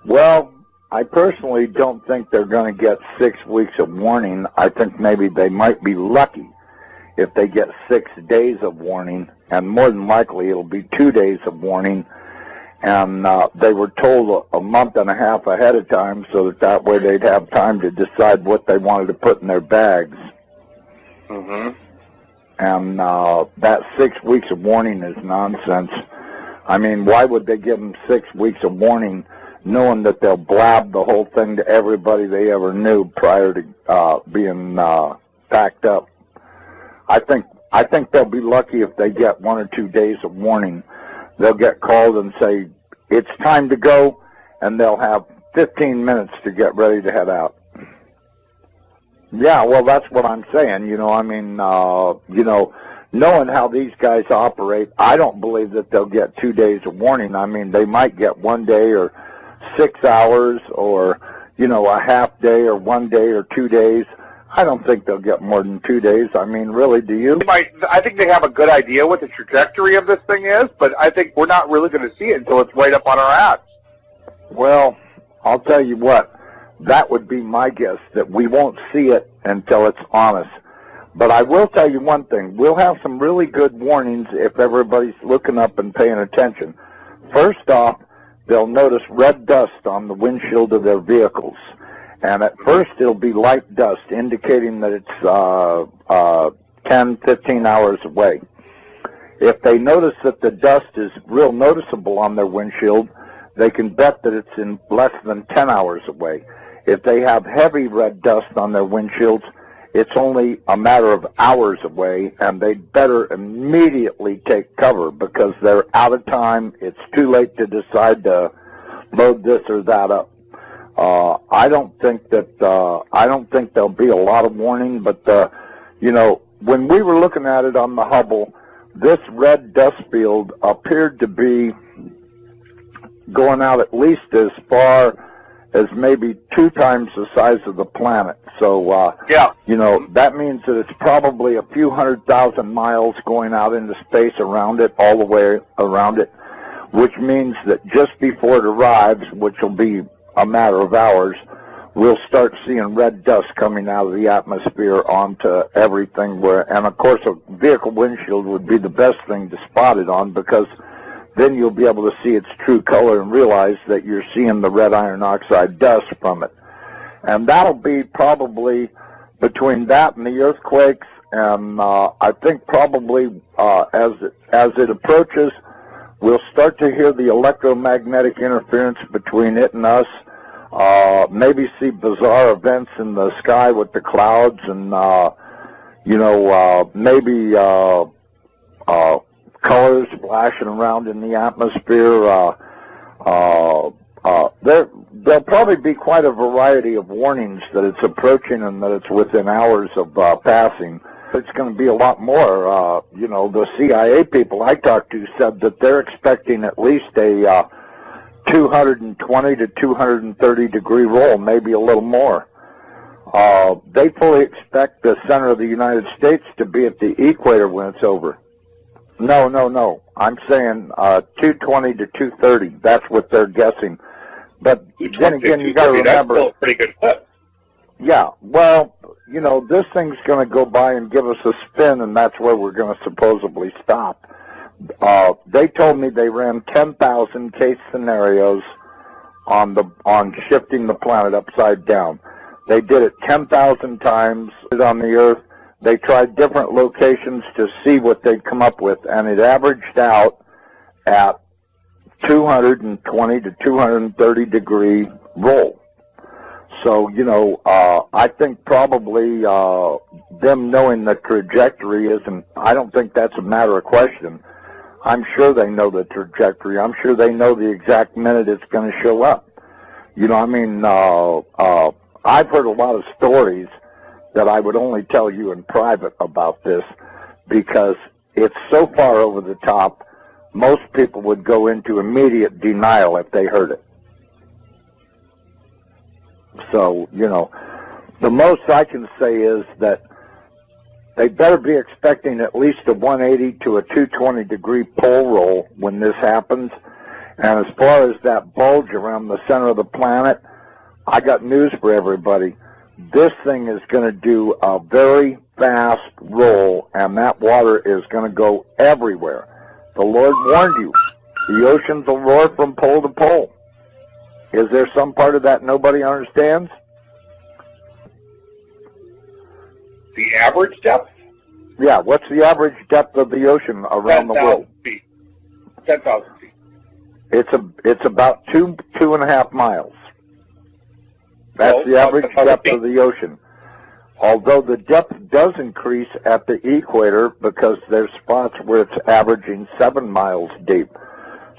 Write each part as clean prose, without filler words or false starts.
Well, I personally don't think they're going to get 6 weeks of warning. I think maybe they might be lucky if they get 6 days of warning, and more than likely it'll be 2 days of warning. And they were told a month and a half ahead of time so that way they'd have time to decide what they wanted to put in their bags. Mm-hmm. And that 6 weeks of warning is nonsense. I mean, why would they give them 6 weeks of warning knowing that they'll blab the whole thing to everybody they ever knew prior to being packed up? I think they'll be lucky if they get 1 or 2 days of warning. They'll get called and say, it's time to go, and they'll have 15 minutes to get ready to head out. Yeah, well, that's what I'm saying. You know, I mean, knowing how these guys operate, I don't believe that they'll get 2 days of warning. I mean, they might get 1 day or 6 hours or, a half day or 1 day or 2 days. I don't think they'll get more than 2 days. I mean, really, do you? I think they have a good idea what the trajectory of this thing is, but I think we're not really going to see it until it's right up on our ass. Well, I'll tell you what, that would be my guess, that we won't see it until it's on us. But I will tell you one thing. We'll have some really good warnings if everybody's looking up and paying attention. First off, they'll notice red dust on the windshield of their vehicles. And at first it'll be light dust, indicating that it's 10, 15 hours away. If they notice that the dust is real noticeable on their windshield, they can bet that it's in less than 10 hours away. If they have heavy red dust on their windshields, it's only a matter of hours away, and they'd better immediately take cover because they're out of time. It's too late to decide to load this or that up. I don't think there'll be a lot of warning, but when we were looking at it on the Hubble, this red dust field appeared to be going out at least as far as maybe 2 times the size of the planet. So, that means that it's probably a few 100,000 miles going out into space around it, all the way around it, which means that just before it arrives, which will be a matter of hours, we'll start seeing red dust coming out of the atmosphere onto everything. And of course, a vehicle windshield would be the best thing to spot it on, because then you'll be able to see its true color and realize that you're seeing the red iron oxide dust from it. And that'll be probably between that and the earthquakes, and I think probably as it approaches, we'll start to hear the electromagnetic interference between it and us, maybe see bizarre events in the sky with the clouds, and, maybe colors flashing around in the atmosphere. There'll probably be quite a variety of warnings that it's approaching and that it's within hours of passing. It's going to be a lot more. The CIA people I talked to said that they're expecting at least a 220 to 230 degree roll, maybe a little more. They fully expect the center of the United States to be at the equator when it's over. No. I'm saying 220 to 230. That's what they're guessing. But then again, you got to remember. That's still a pretty good clip. Yeah, well, this thing's going to go by and give us a spin, and that's where we're going to supposedly stop. They told me they ran 10,000 case scenarios on shifting the planet upside down. They did it 10,000 times on the Earth. They tried different locations to see what they'd come up with, and it averaged out at 220 to 230 degree roll. So, I think probably them knowing the trajectory isn't, I don't think that's a matter of question. I'm sure they know the trajectory. I'm sure they know the exact minute it's going to show up. I've heard a lot of stories that I would only tell you in private about this, because it's so far over the top, most people would go into immediate denial if they heard it. So, The most I can say is that they better be expecting at least a 180 to a 220 degree pole roll when this happens. And as far as that bulge around the center of the planet, I got news for everybody. This thing is going to do a very fast roll, and that water is going to go everywhere. The Lord warned you. The oceans will roar from pole to pole. Is there some part of that nobody understands? The average depth? Yeah, what's the average depth of the ocean around the world? 10,000 feet. 10,000 feet. It's about 2.5 miles. That's the average depth of the ocean. Although the depth does increase at the equator because there's spots where it's averaging 7 miles deep.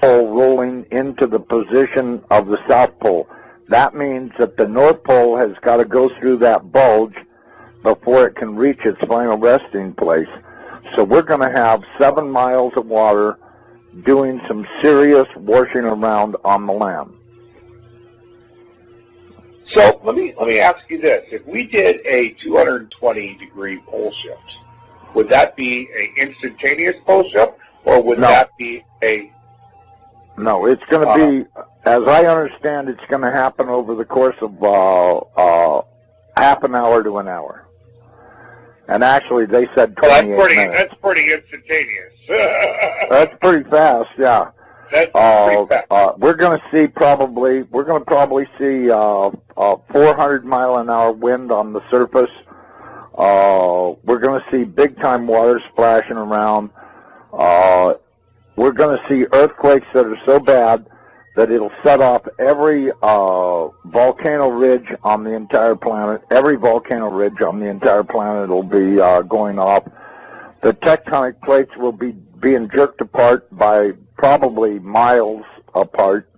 Pole rolling into the position of the South Pole. That means that the North Pole has got to go through that bulge before it can reach its final resting place. So we're going to have 7 miles of water doing some serious washing around on the land. So let me ask you this. If we did a 220-degree pole shift, would that be an instantaneous pole shift, or would that be a... No, it's going to be, as I understand, it's going to happen over the course of half an hour to an hour. And actually, they said 28 minutes. That's pretty instantaneous. That's pretty fast, yeah. That's pretty fast. We're going to probably see 400-mile-an-hour wind on the surface. We're going to see big-time water splashing around. We're going to see earthquakes that are so bad that it'll set off every volcano ridge on the entire planet. Every volcano ridge on the entire planet will be going off. The tectonic plates will be being jerked apart by probably miles apart,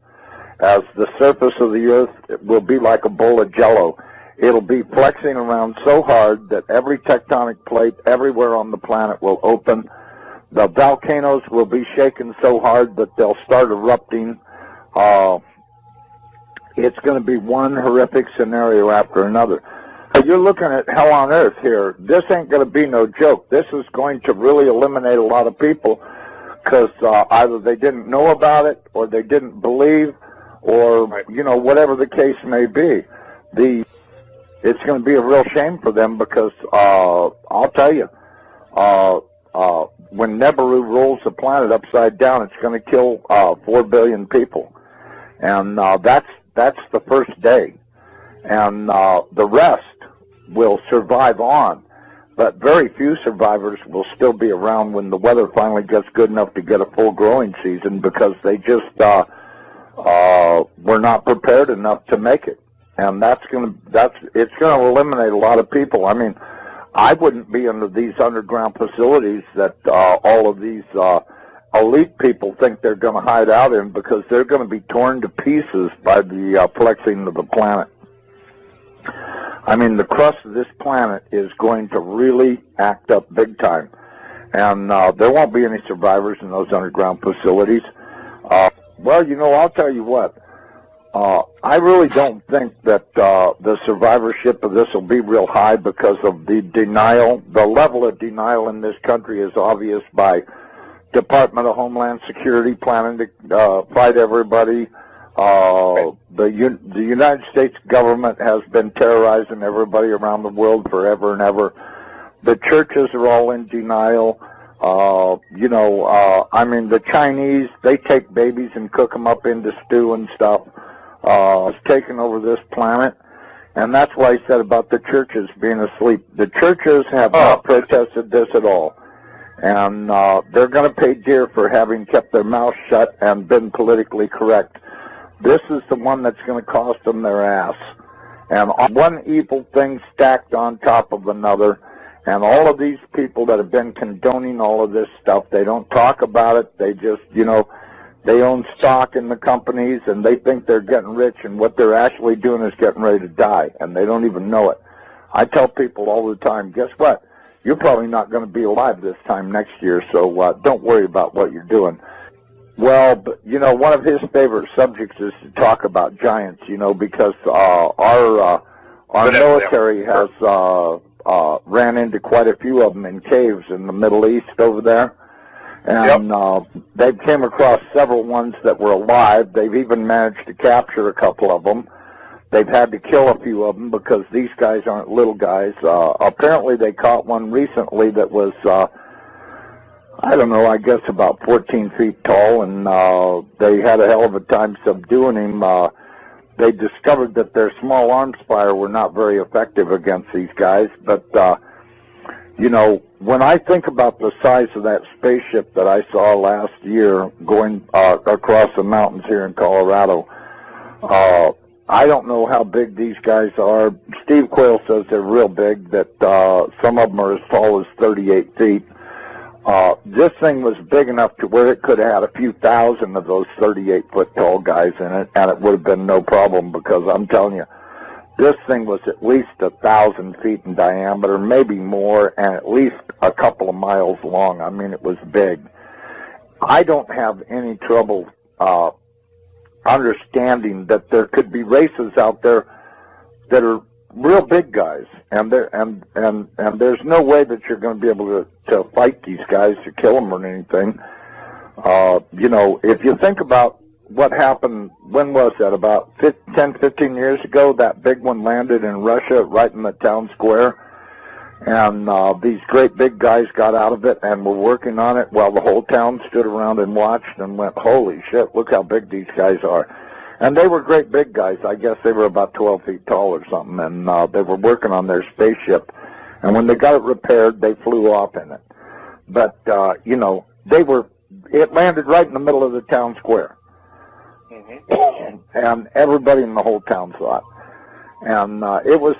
as the surface of the earth will be like a bowl of jello. It'll be flexing around so hard that every tectonic plate everywhere on the planet will open. The volcanoes will be shaken so hard that they'll start erupting. It's going to be one horrific scenario after another. You're looking at hell on earth here. This ain't going to be no joke. This is going to really eliminate a lot of people because either they didn't know about it or they didn't believe, or whatever the case may be. It's going to be a real shame for them because I'll tell you, when Nibiru rolls the planet upside down, it's going to kill 4 billion people, and that's the first day, and the rest will survive on, but very few survivors will still be around when the weather finally gets good enough to get a full growing season, because they just were not prepared enough to make it, and it's going to eliminate a lot of people. I mean, I wouldn't be under these underground facilities that all of these elite people think they're going to hide out in, because they're going to be torn to pieces by the flexing of the planet. I mean, the crust of this planet is going to really act up big time, and there won't be any survivors in those underground facilities. Well, I'll tell you what. I really don't think that the survivorship of this will be real high because of the denial. The level of denial in this country is obvious by Department of Homeland Security planning to fight everybody. The United States government has been terrorizing everybody around the world forever and ever. The churches are all in denial. I mean, the Chinese, they take babies and cook them up into stew and stuff. It's taken over this planet, and that's why I said about the churches being asleep. The churches have not protested this at all, and they're going to pay dear for having kept their mouths shut and been politically correct. This is the one that's going to cost them their ass, and one evil thing stacked on top of another. And all of these people that have been condoning all of this stuff, they don't talk about it. They just, they own stock in the companies, and they think they're getting rich, and what they're actually doing is getting ready to die, and they don't even know it. I tell people all the time, guess what? You're probably not going to be alive this time next year, so don't worry about what you're doing. Well, but, one of his favorite subjects is to talk about giants, because our military has ran into quite a few of them in caves in the Middle East over there. And they've came across several ones that were alive. They've even managed to capture a couple of them. They've had to kill a few of them because these guys aren't little guys. Apparently they caught one recently that was, I don't know, I guess about 14 feet tall, and they had a hell of a time subduing him. They discovered that their small arms fire were not very effective against these guys, but, you know, when I think about the size of that spaceship that I saw last year going across the mountains here in Colorado, I don't know how big these guys are. Steve Quayle says they're real big, that some of them are as tall as 38 feet. This thing was big enough to where it could have had a few thousand of those 38-foot tall guys in it, and it would have been no problem, because I'm telling you, this thing was at least 1,000 feet in diameter, maybe more, and at least a couple of miles long. I mean, it was big. I don't have any trouble understanding that there could be races out there that are real big guys, and there's no way that you're going to be able to fight these guys to kill them or anything. You know, if you think about what happened, when was that, about 10, 15 years ago, that big one landed in Russia right in the town square, and these great big guys got out of it and were working on it while the whole town stood around and watched and went, holy shit, look how big these guys are. And they were great big guys. I guess they were about 12 feet tall or something, and they were working on their spaceship. And when they got it repaired, they flew off in it. But, you know, it landed right in the middle of the town square. Mm-hmm. And everybody in the whole town saw it. And it was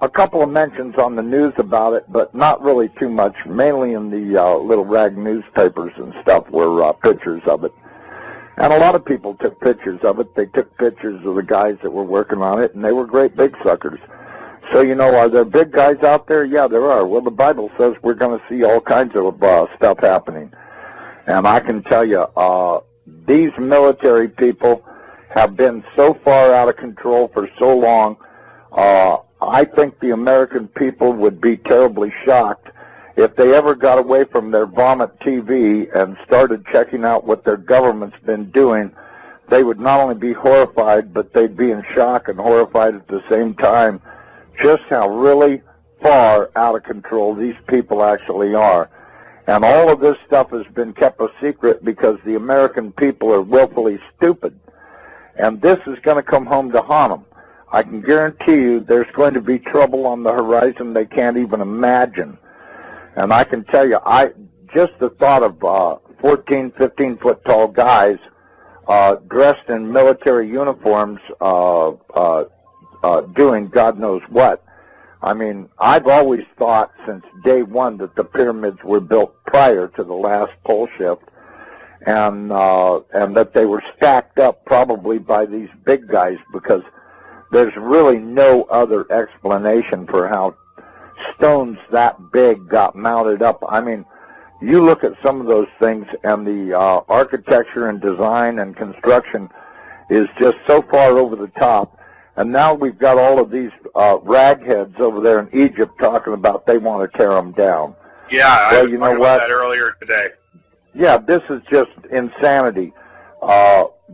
a couple of mentions on the news about it, but not really too much. Mainly in the little rag newspapers and stuff were pictures of it. And a lot of people took pictures of it. They took pictures of the guys that were working on it, and they were great big suckers. So, you know, are there big guys out there? Yeah, there are. Well, the Bible says we're going to see all kinds of stuff happening. And I can tell you, these military people have been so far out of control for so long, I think the American people would be terribly shocked if they ever got away from their vomit TV and started checking out what their government's been doing. They would not only be horrified, but they'd be in shock and horrified at the same time, just how really far out of control these people actually are. And all of this stuff has been kept a secret because the American people are willfully stupid. And this is going to come home to haunt them. I can guarantee you there's going to be trouble on the horizon they can't even imagine. And I can tell you, just the thought of 14, 15-foot tall guys dressed in military uniforms doing God knows what. I mean, I've always thought since day one that the pyramids were built prior to the last pole shift, and that they were stacked up probably by these big guys, because there's really no other explanation for how stones that big got mounted up. I mean, you look at some of those things, and the architecture and design and construction is just so far over the top. And now we've got all of these ragheads over there in Egypt talking about they want to tear them down. Yeah, well, I was you know talking what? about that earlier today. Yeah, this is just insanity.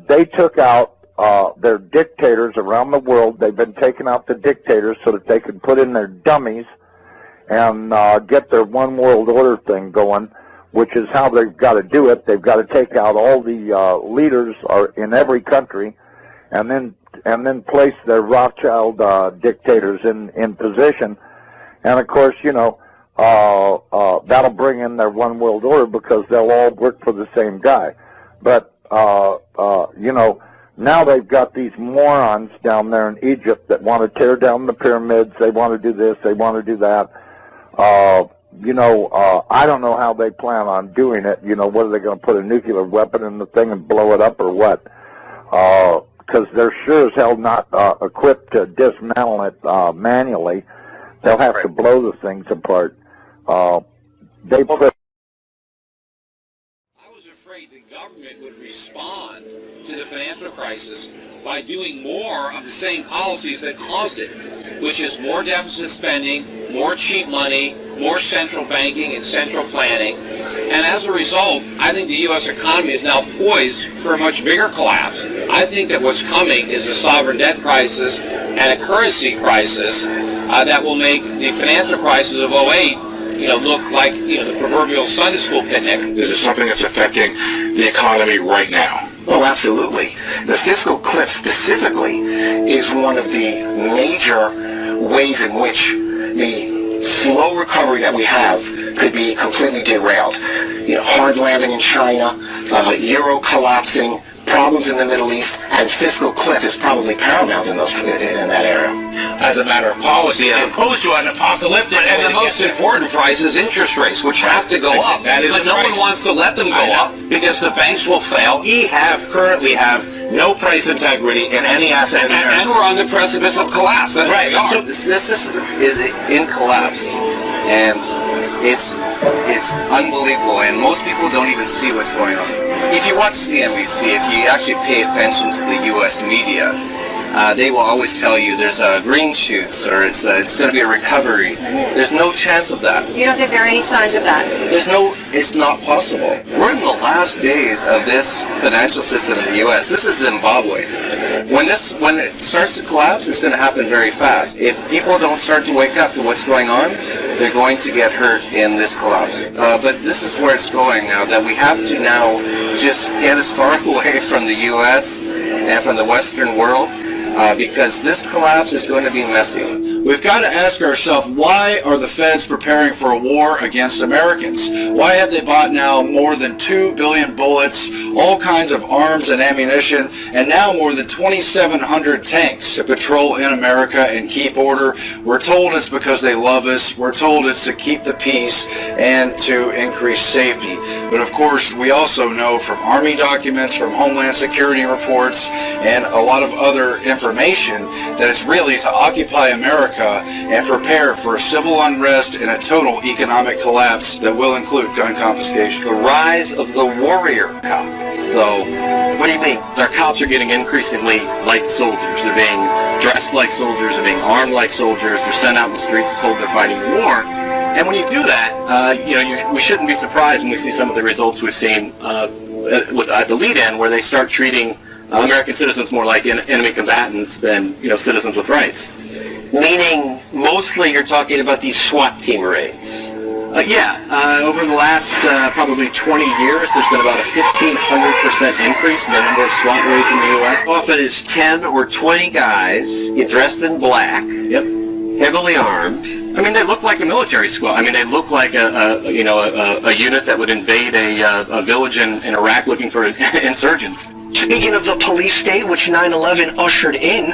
They took out their dictators around the world. They've been taking out the dictators so that they could put in their dummies and get their one world order thing going, which is how they've got to do it. They've got to take out all the leaders in every country, and then place their Rothschild dictators in position. And of course, you know, that'll bring in their one world order because they'll all work for the same guy. But you know, now they've got these morons down there in Egypt that want to tear down the pyramids. They want to do this. They want to do that. You know, I don't know how they plan on doing it. You know, what are they going to put a nuclear weapon in the thing and blow it up or what? Because they're sure as hell not equipped to dismantle it manually. They'll have to blow the things apart. They put. I was afraid the government would respond to the financial crisis by doing more of the same policies that caused it. which is more deficit spending, more cheap money, more central banking and central planning. And as a result, I think the U.S. economy is now poised for a much bigger collapse. I think that what's coming is a sovereign debt crisis and a currency crisis that will make the financial crisis of '08 look like, the proverbial Sunday school picnic. This is something that's affecting the economy right now. Oh, absolutely. The fiscal cliff specifically is one of the major ways in which the slow recovery that we have could be completely derailed. Hard landing in China, euro collapsing, problems in the Middle East, and fiscal cliff is probably paramount in that area. As a matter of policy, as opposed to an apocalyptic. And the most important price is interest rates, which have to go up. That is but no one wants to let them go up because the banks will fail. We currently have no price integrity in any asset in America. And we're on the precipice of collapse. That's right. So this system is in collapse, and it's unbelievable, and most people don't even see what's going on. If you watch CNBC, if you actually pay attention to the U.S. media, they will always tell you there's green shoots or it's going to be a recovery. There's no chance of that. You don't think there are any signs of that? It's not possible. We're in the last days of this financial system in the U.S. This is Zimbabwe. When it starts to collapse, it's going to happen very fast. If people don't start to wake up to what's going on, they're going to get hurt in this collapse. But this is where it's going now, that we have to now just get as far away from the U.S. and from the Western world, because this collapse is going to be messy. We've got to ask ourselves, why are the feds preparing for a war against Americans? Why have they bought now more than 2 billion bullets, all kinds of arms and ammunition, and now more than 2,700 tanks to patrol in America and keep order? We're told it's because they love us. We're told it's to keep the peace and to increase safety. But of course, we also know from Army documents, from Homeland Security reports, and a lot of other information that it's really to occupy America and prepare for civil unrest and a total economic collapse that will include gun confiscation. The rise of the warrior cop. So, what do you mean? Our cops are getting increasingly like soldiers. They're being dressed like soldiers, they're being armed like soldiers, they're sent out in the streets told they're fighting war. And when you do that, we shouldn't be surprised when we see some of the results we've seen at the lead-in, where they start treating American citizens more like enemy combatants than citizens with rights. Meaning, mostly you're talking about these SWAT team raids. Over the last probably 20 years, there's been about a 1,500% increase in the number of SWAT raids in the U.S. Often it's 10 or 20 guys dressed in black, heavily armed. I mean, they look like a military squad. I mean, they look like a unit that would invade a village in Iraq looking for insurgents. Speaking of the police state, which 9/11 ushered in,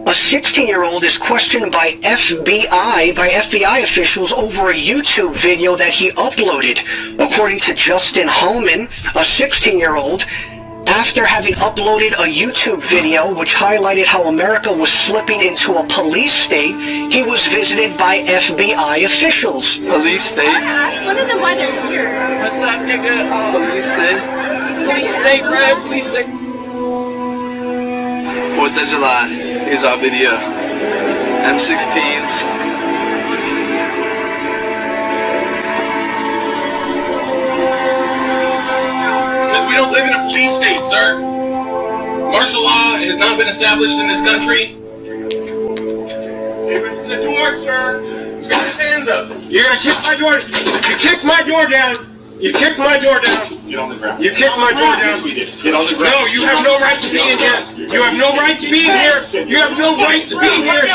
a 16-year-old is questioned by FBI officials over a YouTube video that he uploaded. According to Justin Holman, a 16-year-old, after having uploaded a YouTube video which highlighted how America was slipping into a police state, he was visited by FBI officials. Police state? I want to ask one of them why they're here. What's up, nigga? Police state? Police state, bro. Police state. 4th of July. Here's our video. M16s. Because we don't live in a police state, sir. Martial law has not been established in this country. Open the door, sir. He's got his hand up. You're going to kick my door. You kicked my door down. You kicked my door down. Get on the ground. You kicked my door down. Yes, we did. Get on the ground. No, you have no right to be in here. You have no right to be in here. You have no right to be here.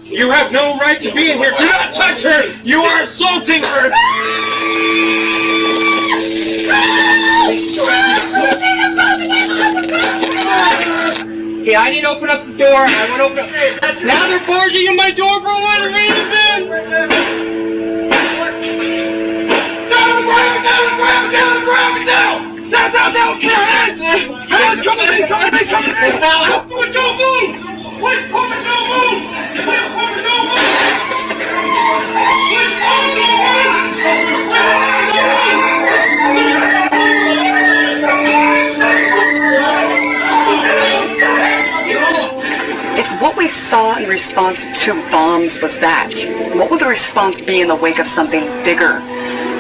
You have no right to be in here. Do not touch her. You are assaulting her. Yeah, I didn't open up the door. I went open up. Now they're barging in my door for what reason? Down! Put your hands! Come in! Now! Don't move! Please, don't move! If what we I saw in response to bombs was that. What will the response be in the wake of something bigger?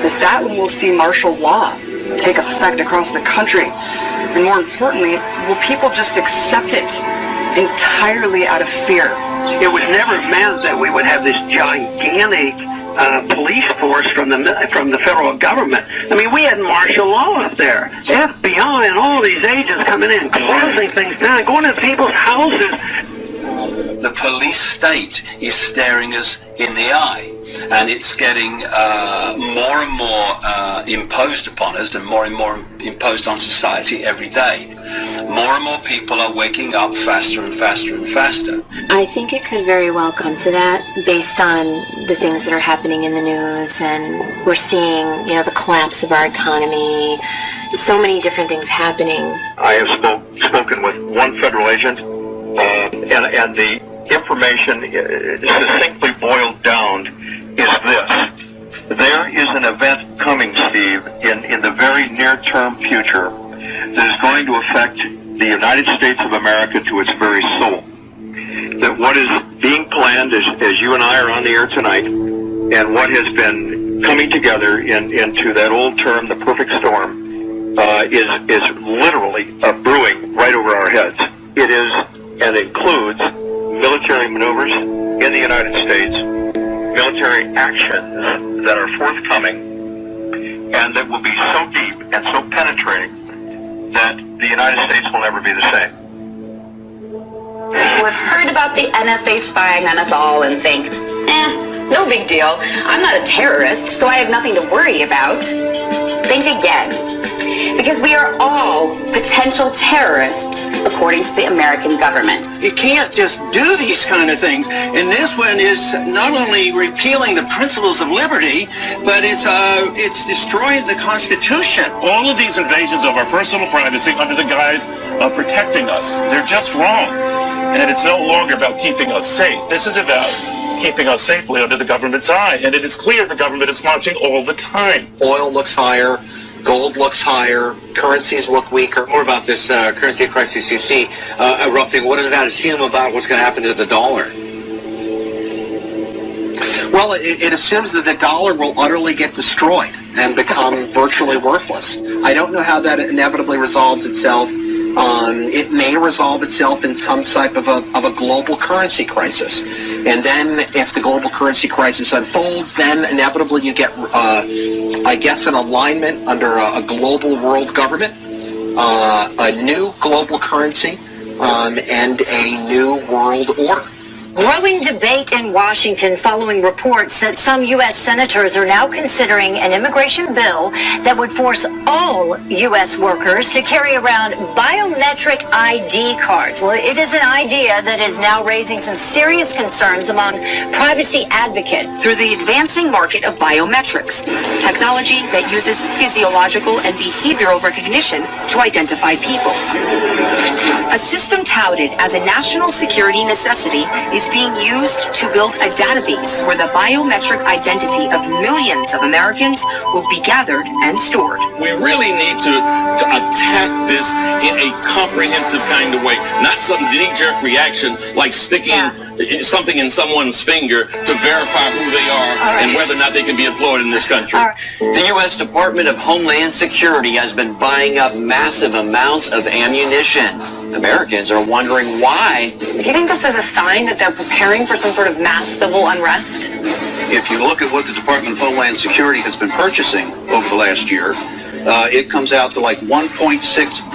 Is that when we'll see martial law take effect across the country? And more importantly, will people just accept it entirely out of fear? It was never meant that we would have this gigantic police force from the federal government. I mean, we had martial law up there. FBI and all these agents coming in, closing things down, going to people's houses. The police state is staring us in the eye, and it's getting more and more imposed upon us and more imposed on society every day. More and more people are waking up faster and faster and faster. I think it could very well come to that based on the things that are happening in the news, and we're seeing, you know, the collapse of our economy, so many different things happening. I have spoken with one federal agent, and the information succinctly boiled down is this. There is an event coming, Steve, in the very near-term future that is going to affect the United States of America to its very soul. That what is being planned, as you and I are on the air tonight, and what has been coming together into that old term, the perfect storm, is literally brewing right over our heads. It is and includes military maneuvers in the United States, military actions that are forthcoming, and that will be so deep and so penetrating that the United States will never be the same. We've heard about the NSA spying on us all and think, no big deal. I'm not a terrorist, so I have nothing to worry about. Think again. Because we are all potential terrorists, according to the American government. You can't just do these kind of things. And this one is not only repealing the principles of liberty, but it's destroying the Constitution. All of these invasions of our personal privacy under the guise of protecting us, they're just wrong. And it's no longer about keeping us safe. This is about keeping us safely under the government's eye. And it is clear the government is watching all the time. Oil looks higher. Gold looks higher, currencies look weaker. More about this currency crisis you see erupting. What does that assume about what's going to happen to the dollar? Well, it assumes that the dollar will utterly get destroyed and become virtually worthless. I don't know how that inevitably resolves itself. It may resolve itself in some type of a global currency crisis. And then if the global currency crisis unfolds, then inevitably you get, I guess, an alignment under a global world government, a new global currency, and a new world order. Growing debate in Washington following reports that some U.S. senators are now considering an immigration bill that would force all U.S. workers to carry around biometric ID cards. Well, it is an idea that is now raising some serious concerns among privacy advocates. Through the advancing market of biometrics, technology that uses physiological and behavioral recognition to identify people. A system touted as a national security necessity is being used to build a database where the biometric identity of millions of Americans will be gathered and stored. We really need to attack this in a comprehensive kind of way, not some knee-jerk reaction like sticking something in someone's finger to verify who they are and whether or not they can be employed in this country. The U.S. Department of Homeland Security has been buying up massive amounts of ammunition. Americans are wondering why. Do you think this is a sign that they're preparing for some sort of mass civil unrest? If you look at what the Department of Homeland Security has been purchasing over the last year, it comes out to like 1.6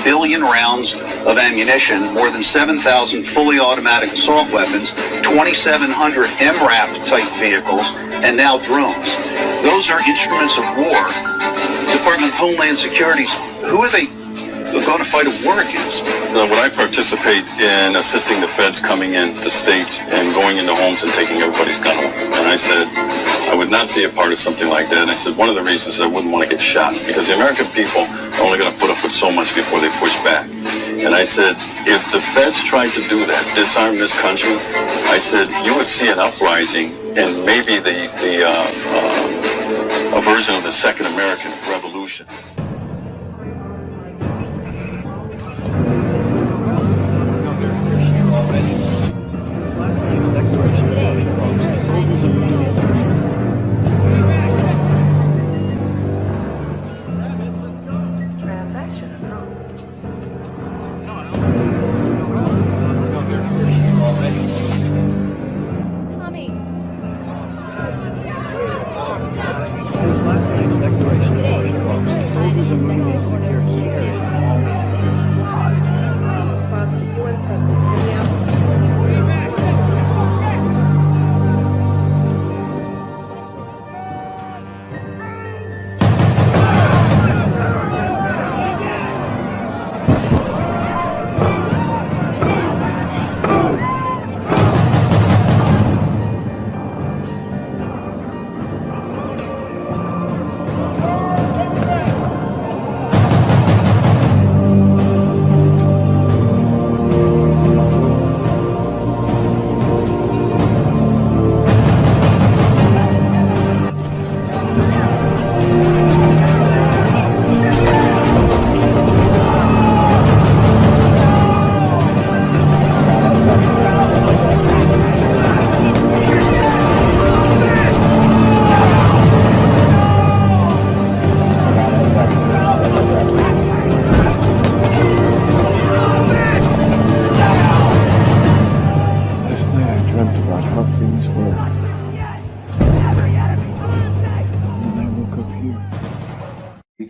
billion rounds of ammunition, more than 7,000 fully automatic assault weapons, 2,700 MRAP type vehicles, and now drones. Those are instruments of war. Department of Homeland Security's, who are they going to fight a war against? When I participate in assisting the feds coming into states and going into homes and taking everybody's gun away, and I said I would not be a part of something like that. And I said one of the reasons is I wouldn't want to get shot, because the American people are only going to put up with so much before they push back. And I said, if the feds tried to do that, disarm this country, I said you would see an uprising and maybe a version of the Second American Revolution. Operation March folks. Soldiers are moving in secure key areas. Response to UN President Minneapolis.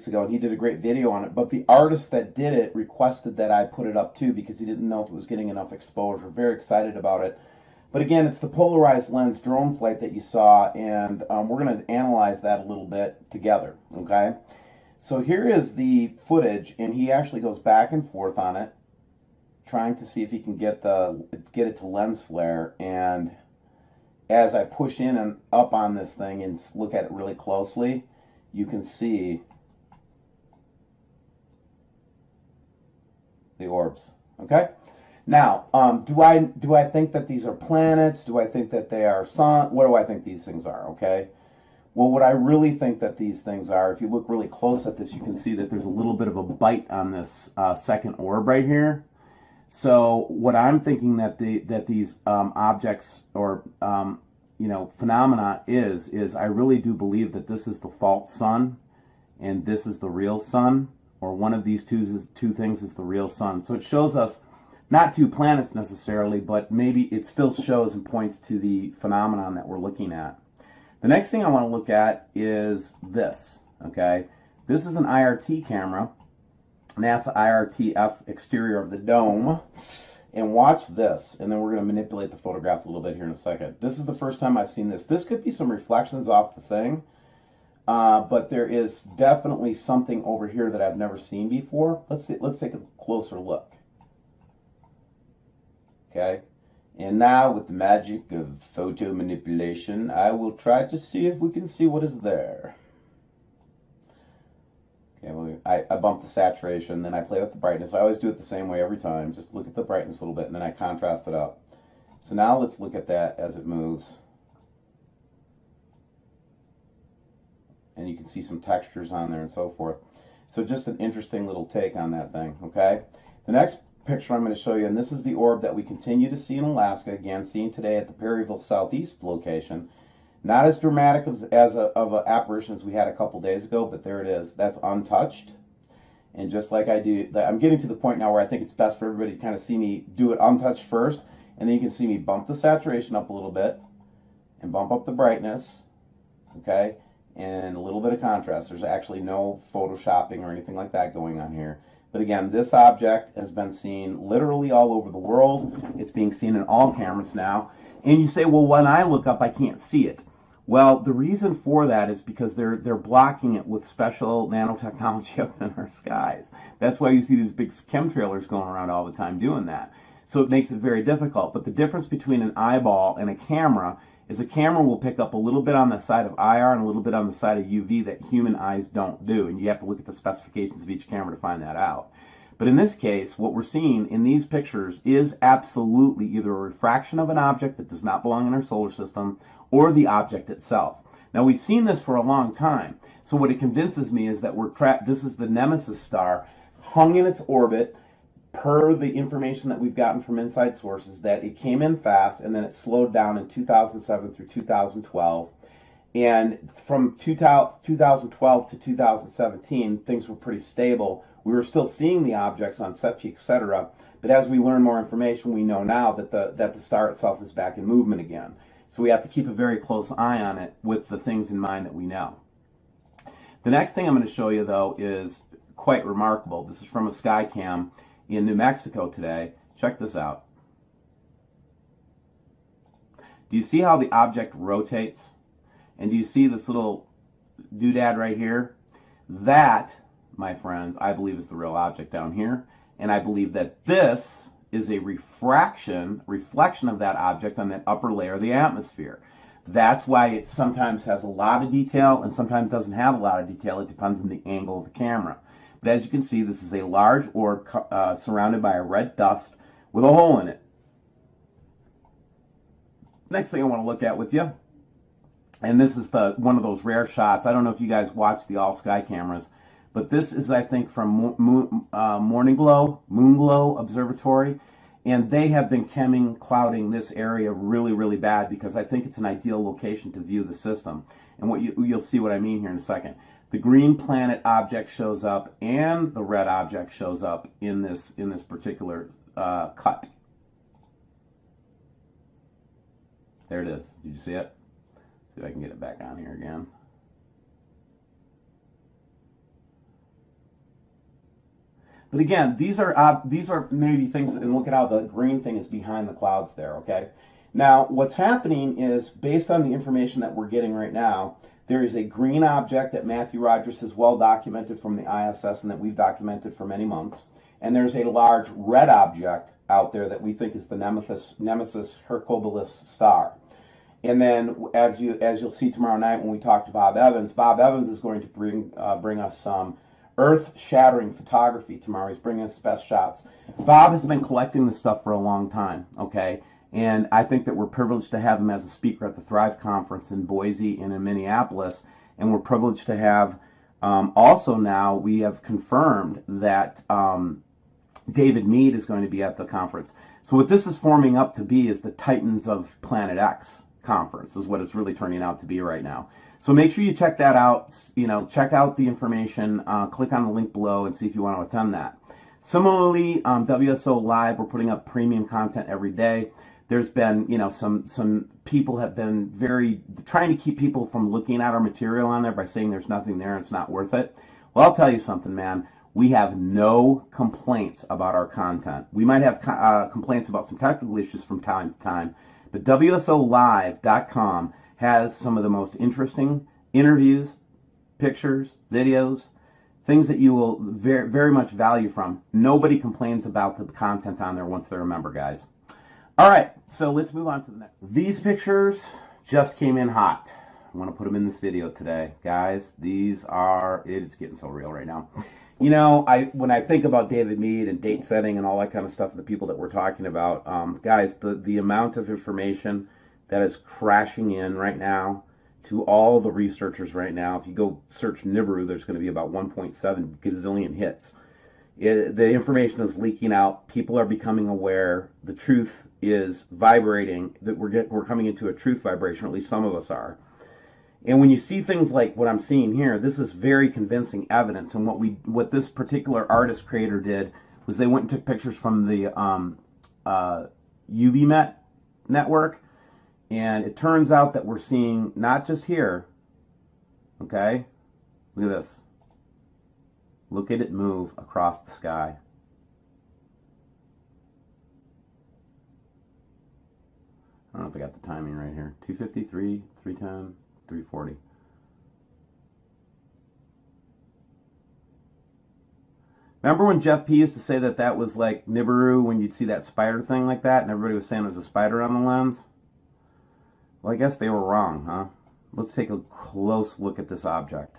Ago, and he did a great video on it, but the artist that did it requested that I put it up too because he didn't know if it was getting enough exposure. Very excited about it. But again, it's the polarized lens drone flight that you saw, and we're going to analyze that a little bit together, okay? So here is the footage, and he actually goes back and forth on it, trying to see if he can get it to lens flare. And as I push in and up on this thing and look at it really closely, you can see the orbs. Okay. Now, do I think that these are planets? Do I think that they are sun? What do I think these things are? Okay. Well, what I really think that these things are, if you look really close at this, you can see that there's a little bit of a bite on this second orb right here. So what I'm thinking that these objects or phenomena is I really do believe that this is the false sun, and this is the real sun. Or one of these two things is the real sun. So it shows us not two planets necessarily, but maybe it still shows and points to the phenomenon that we're looking at. The next thing I want to look at is this. Okay, this is an IRT camera, NASA IRT-F exterior of the dome. And watch this, and then we're going to manipulate the photograph a little bit here in a second. This is the first time I've seen this. This could be some reflections off the thing. But there is definitely something over here that I've never seen before. Let's take a closer look. Okay, and now with the magic of photo manipulation, I will try to see if we can see what is there. Okay, well, I bump the saturation, then I play with the brightness. I always do it the same way every time. Just look at the brightness a little bit, and then I contrast it up. So now let's look at that as it moves. And you can see some textures on there and so forth. So just an interesting little take on that thing, okay? The next picture I'm going to show you, and this is the orb that we continue to see in Alaska, again, seen today at the Perryville Southeast location. Not as dramatic of an apparition as we had a couple days ago, but there it is. That's untouched. And just like I do, I'm getting to the point now where I think it's best for everybody to kind of see me do it untouched first, and then you can see me bump the saturation up a little bit, and bump up the brightness, okay? And a little bit of contrast. There's actually no photoshopping or anything like that going on here. But again, this object has been seen literally all over the world. It's being seen in all cameras now. And you say, well, when I look up, I can't see it. Well, the reason for that is because they're blocking it with special nanotechnology up in our skies. That's why you see these big chemtrailers going around all the time doing that. So it makes it very difficult. But the difference between an eyeball and a camera is a camera will pick up a little bit on the side of IR and a little bit on the side of UV that human eyes don't do. And you have to look at the specifications of each camera to find that out. But in this case, what we're seeing in these pictures is absolutely either a refraction of an object that does not belong in our solar system or the object itself. Now, we've seen this for a long time. So what it convinces me is that this is the Nemesis star hung in its orbit, per the information that we've gotten from inside sources, that it came in fast and then it slowed down in 2007 through 2012. And from 2012 to 2017, things were pretty stable. We were still seeing the objects on Setchi, etc. But as we learn more information, we know now that the star itself is back in movement again. So we have to keep a very close eye on it with the things in mind that we know. The next thing I'm going to show you, though, is quite remarkable. This is from a sky cam in New Mexico today. Check this out. Do you see how the object rotates? And do you see this little doodad right here? That, my friends, I believe is the real object down here. And I believe that this is a reflection of that object on that upper layer of the atmosphere. That's why it sometimes has a lot of detail and sometimes doesn't have a lot of detail. It depends on the angle of the camera. But as you can see, this is a large orb surrounded by a red dust with a hole in it. Next thing I want to look at with you, and this is one of those rare shots. I don't know if you guys watch the all sky cameras, but this is, I think, from Moonglow Observatory. And they have been clouding this area really, really bad because I think it's an ideal location to view the system. And you'll see what I mean here in a second. The green planet object shows up and the red object shows up in this particular cut. There it is. Did you see it? See if I can get it back on here again. But again, these are maybe things, and look at how the green thing is behind the clouds there, okay? Now, what's happening is, based on the information that we're getting right now, there is a green object that Matthew Rogers has well documented from the ISS and that we've documented for many months. And there's a large red object out there that we think is the Nemesis Hercules star. And then, as you'll see tomorrow night when we talk to Bob Evans is going to bring us some earth-shattering photography tomorrow. He's bringing us best shots. Bob has been collecting this stuff for a long time, okay? And I think that we're privileged to have him as a speaker at the Thrive Conference in Boise and in Minneapolis. And we're privileged to have, also now, we have confirmed that David Meade is going to be at the conference. So what this is forming up to be is the Titans of Planet X conference, is what it's really turning out to be right now. So make sure you check that out. Check out the information. Click on the link below and see if you want to attend that. Similarly, WSO Live, we're putting up premium content every day. There's been, some people have been trying to keep people from looking at our material on there by saying there's nothing there and it's not worth it. Well, I'll tell you something, man. We have no complaints about our content. We might have complaints about some technical issues from time to time, but WSOLive.com has some of the most interesting interviews, pictures, videos, things that you will very, very much value from. Nobody complains about the content on there once they're a member, guys. All right, so let's move on to the next. These pictures just came in hot. I want to put them in this video today. Guys, it's getting so real right now. When I think about David Meade and date setting and all that kind of stuff, the people that we're talking about, guys, the amount of information that is crashing in right now to all the researchers right now. If you go search Nibiru, there's going to be about 1.7 gazillion hits. The information is leaking out. People are becoming aware. The truth is vibrating. That we're coming into a truth vibration, or at least some of us are. And when you see things like what I'm seeing here, this is very convincing evidence. And what this particular artist creator did was they went and took pictures from the UVMet network. And it turns out that we're seeing, not just here, okay? Look at this. Look at it move across the sky. I don't know if I got the timing right here. 253, 310, 340. Remember when Jeff P used to say that was like Nibiru, when you'd see that spider thing like that, and everybody was saying it was a spider on the lens? Well, I guess they were wrong, huh? Let's take a close look at this object.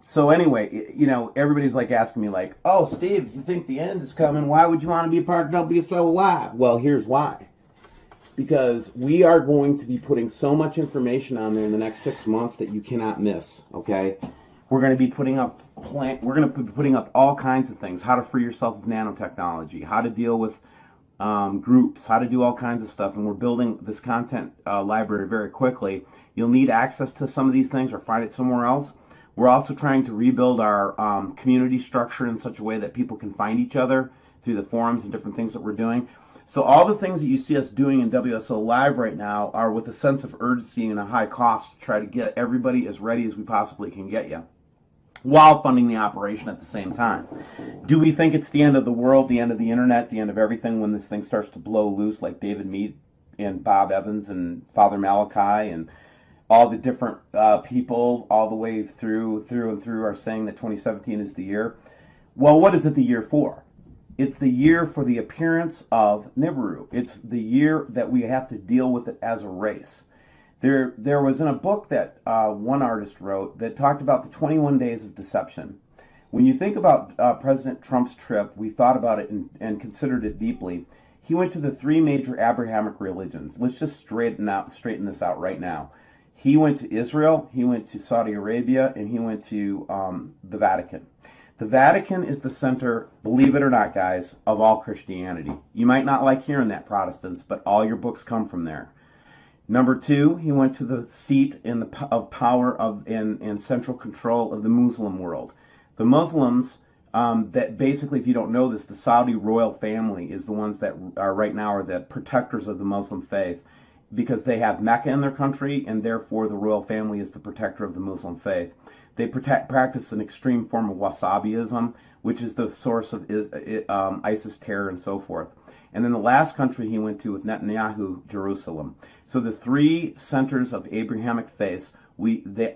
So anyway, everybody's like asking me like, oh, Steve, if you think the end is coming, why would you want to be a part of WSO Live? Well, here's why. Because we are going to be putting so much information on there in the next 6 months that you cannot miss, okay? We're going to be putting up all kinds of things. How to free yourself of nanotechnology, how to deal with groups, how to do all kinds of stuff, and we're building this content library very quickly. You'll need access to some of these things or find it somewhere else. We're also trying to rebuild our community structure in such a way that people can find each other through the forums and different things that we're doing. So all the things that you see us doing in WSO Live right now are with a sense of urgency and a high cost to try to get everybody as ready as we possibly can get you, while funding the operation at the same time. Do we think it's the end of the world, the end of the internet, the end of everything when this thing starts to blow loose like David Meade and Bob Evans and Father Malachi and all the different people all the way through are saying that 2017 is the year? Well, what is it the year for? It's the year for the appearance of Nibiru. It's the year that we have to deal with it as a race. There was in a book that one artist wrote that talked about the 21 days of deception. When you think about President Trump's trip, we thought about it and considered it deeply. He went to the three major Abrahamic religions. Let's just straighten this out right now. He went to Israel, he went to Saudi Arabia, and he went to the Vatican. The Vatican is the center, believe it or not, guys, of all Christianity. You might not like hearing that, Protestants, but all your books come from there. Number two, he went to the seat of power and central control of the Muslim world. The Muslims, that basically, if you don't know this, the Saudi royal family is the ones that are right now are the protectors of the Muslim faith, because they have Mecca in their country, and therefore the royal family is the protector of the Muslim faith. They practice an extreme form of Wahhabism, which is the source of ISIS terror and so forth. And then the last country he went to with Netanyahu, Jerusalem. So the three centers of Abrahamic faiths,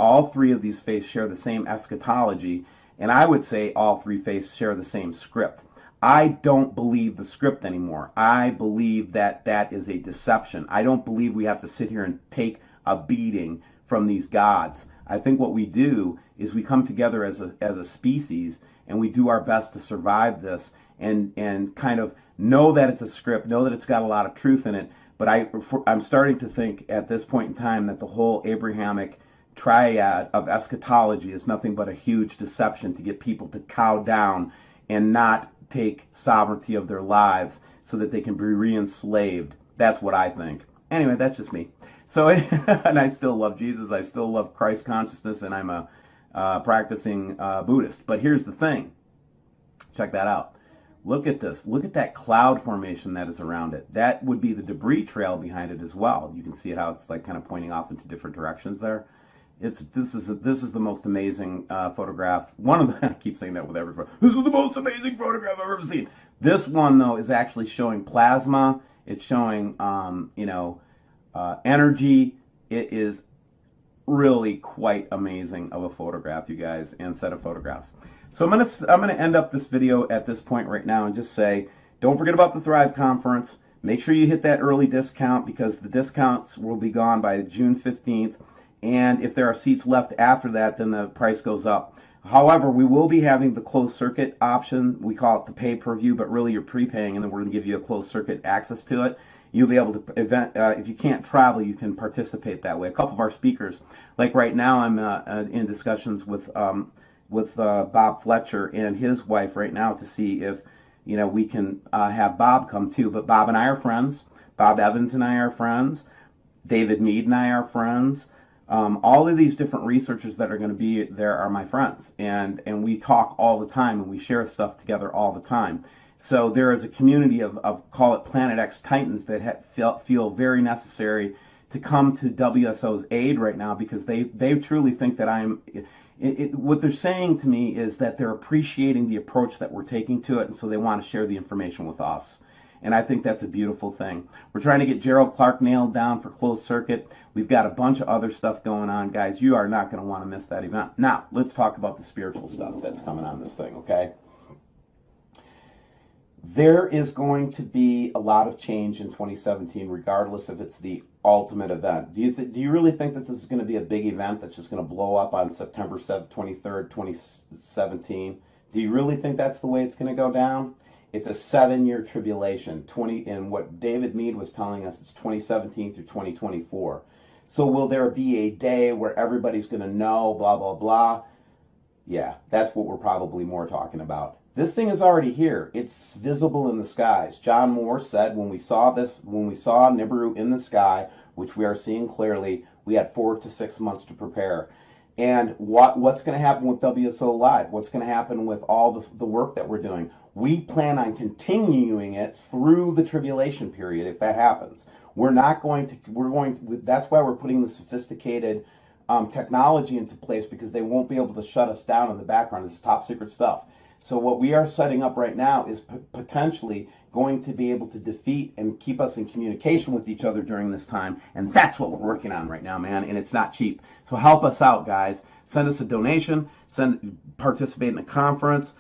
all three of these faiths share the same eschatology, and I would say all three faiths share the same script. I don't believe the script anymore. I believe that that is a deception. I don't believe we have to sit here and take a beating from these gods. I think what we do is we come together as a species and we do our best to survive this and kind of know that it's a script, know that it's got a lot of truth in it. But I'm starting to think at this point in time that the whole Abrahamic triad of eschatology is nothing but a huge deception to get people to cow down and not take sovereignty of their lives so that they can be re-enslaved. That's what I think. Anyway, that's just me. So, and I still love Jesus. I still love Christ consciousness, and I'm a practicing Buddhist. But here's the thing. Check that out. Look at this. Look at that cloud formation that is around it. That would be the debris trail behind it as well. You can see how it's like kind of pointing off into different directions there. This is the most amazing photograph. One of the, I keep saying that with every photo. This is the most amazing photograph I've ever seen. This one though is actually showing plasma. It's showing energy. It is really quite amazing of a photograph, you guys, and set of photographs. So I'm gonna end up this video at this point right now and just say, don't forget about the Thrive Conference. Make sure you hit that early discount because the discounts will be gone by June 15th. And if there are seats left after that, then the price goes up. However, we will be having the closed circuit option. We call it the pay-per-view, but really you're prepaying, and then we're going to give you a closed circuit access to it. You'll be able to if you can't travel, you can participate that way. A couple of our speakers, like right now, I'm in discussions with Bob Fletcher and his wife right now to see if we can have Bob come too. But Bob and I are friends. Bob Evans and I are friends. David Meade and I are friends. All of these different researchers that are going to be there are my friends, and we talk all the time and we share stuff together all the time. So there is a community of call it Planet X Titans that feel very necessary to come to WSO's aid right now because they truly think that what they're saying to me is that they're appreciating the approach that we're taking to it, and so they want to share the information with us. And I think that's a beautiful thing. We're trying to get Gerald Clark nailed down for closed circuit. We've got a bunch of other stuff going on, guys. You are not going to want to miss that event. Now, let's talk about the spiritual stuff that's coming on this thing, okay? There is going to be a lot of change in 2017, regardless if it's the ultimate event. Do you really think that this is going to be a big event that's just going to blow up on September 23rd, 2017? Do you really think that's the way it's going to go down? It's a 7-year tribulation. And what David Meade was telling us, it's 2017 through 2024. So will there be a day where everybody's going to know, blah, blah, blah? Yeah, that's what we're probably more talking about. This thing is already here. It's visible in the skies. John Moore said when we saw Nibiru in the sky, which we are seeing clearly, we had 4 to 6 months to prepare. And what's going to happen with WSO Live? What's going to happen with all the work that we're doing? We plan on continuing it through the tribulation period if that happens. That's why we're putting the sophisticated technology into place, because they won't be able to shut us down in the background. This is top secret stuff. So what we are setting up right now is potentially going to be able to defeat and keep us in communication with each other during this time. And that's what we're working on right now, man. And it's not cheap. So help us out, guys. Send us a donation. Participate in a conference.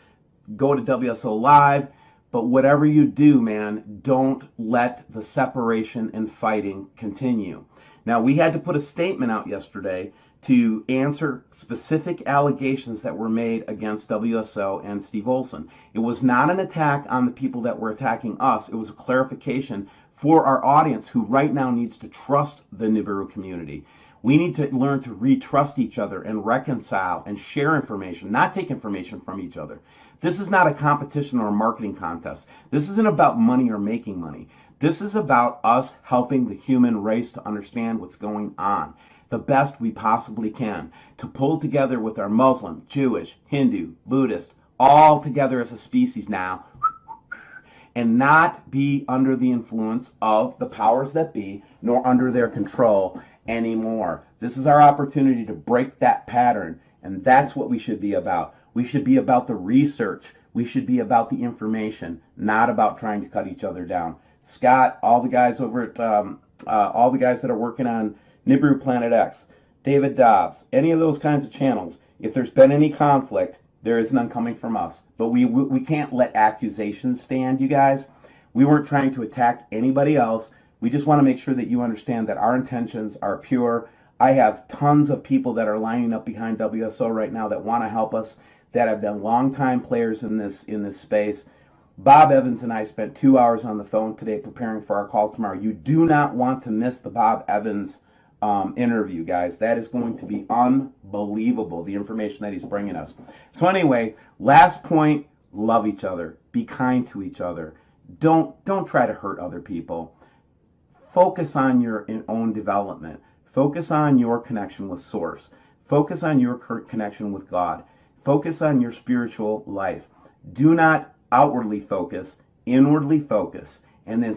Go to WSO Live. But whatever you do, man, don't let the separation and fighting continue. Now, we had to put a statement out yesterday to answer specific allegations that were made against WSO and Steve Olson. It was not an attack on the people that were attacking us. It was a clarification for our audience, who right now needs to trust the Nibiru community. We need to learn to retrust each other and reconcile and share information, not take information from each other. This is not a competition or a marketing contest. This isn't about money or making money. This is about us helping the human race to understand what's going on the best we possibly can, to pull together with our Muslim, Jewish, Hindu, Buddhist, all together as a species now, and not be under the influence of the powers that be, nor under their control anymore. This is our opportunity to break that pattern, and that's what we should be about. We should be about the research. We should be about the information, not about trying to cut each other down. Scott, all the guys over at, all the guys that are working on Nibiru Planet X, David Dobbs, any of those kinds of channels, if there's been any conflict, there is none coming from us. But we can't let accusations stand, you guys. We weren't trying to attack anybody else. We just want to make sure that you understand that our intentions are pure. I have tons of people that are lining up behind WSO right now that want to help us, that have been longtime players in this space. Bob Evans and I spent 2 hours on the phone today preparing for our call tomorrow. You do not want to miss the Bob Evans interview, guys. That is going to be unbelievable, the information that he's bringing us. So anyway, last point, love each other. Be kind to each other. Don't try to hurt other people. Focus on your own development. Focus on your connection with Source. Focus on your connection with God. Focus on your spiritual life. Do not outwardly focus, inwardly focus, and then